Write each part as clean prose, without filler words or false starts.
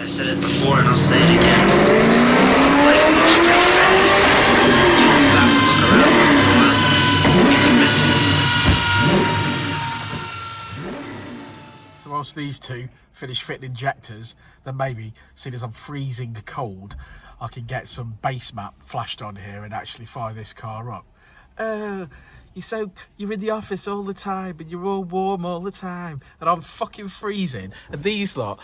I said it before and I'll say it again. Life moves pretty fast. You don't stop and look around once in a while, you can miss it. So whilst these two finish fitting injectors, then maybe, seeing as I'm freezing cold, I can get some base map flashed on here and actually fire this car up. You're in the office all the time and you're all warm all the time and I'm fucking freezing, and these lot,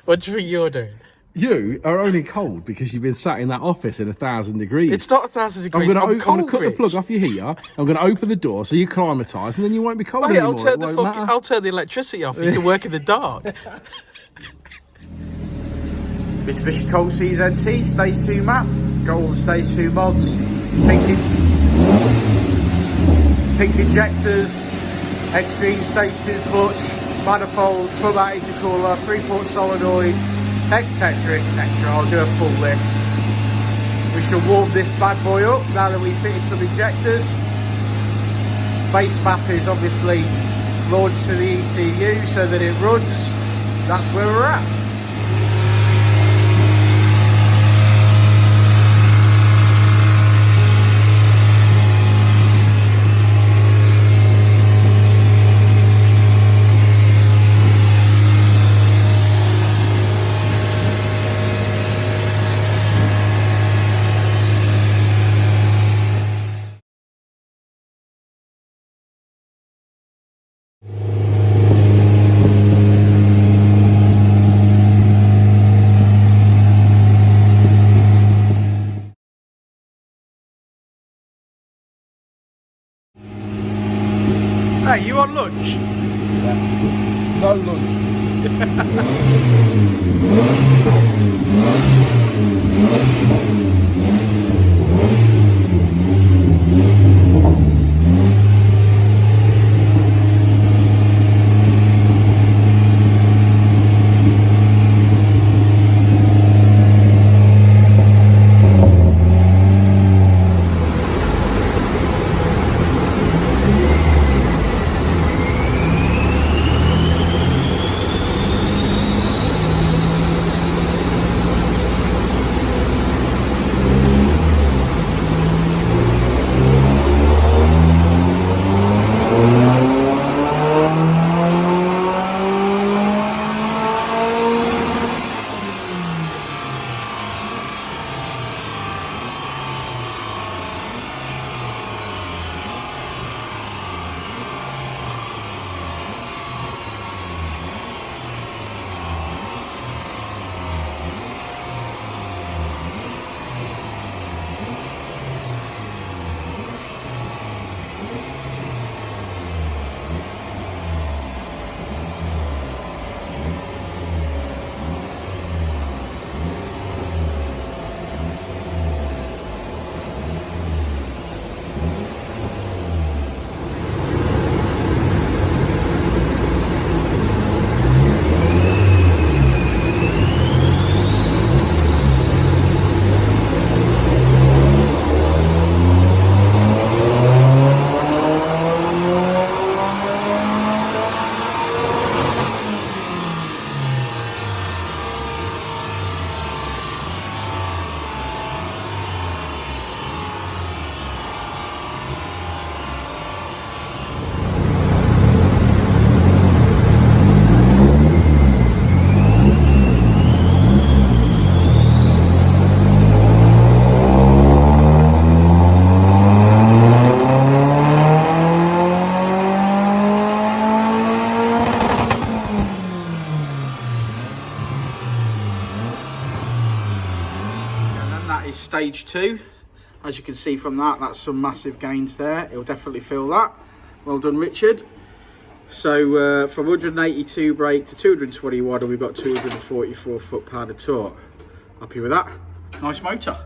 what do you think you're doing? You are only cold because you've been sat in that office in 1,000 degrees. It's not 1,000 degrees. I'm going to cut Rich. the plug off your heater. I'm going to open the door so you climatise, and then you won't be cold Mate, anymore. I'll turn the electricity off. You can work in the dark. Mitsubishi Colt CZT, Stage 2 map. Got all the Stage 2 mods. Pink injectors. Extreme Stage 2 clutch. Manifold, front mount intercooler, 3-port solenoid, etc, etc. I'll do a full list. We shall warm this bad boy up now that we've fitted some injectors. Base map is obviously launched to the ECU so that it runs. That's where we're at. Hey, you on lunch? Yeah. No lunch. Stage 2, as you can see from that, that's some massive gains there. It'll definitely feel that. Well done, Richard. So from 182 brake to 221, and we've got 244 foot-pound of torque. Happy with that? Nice motor.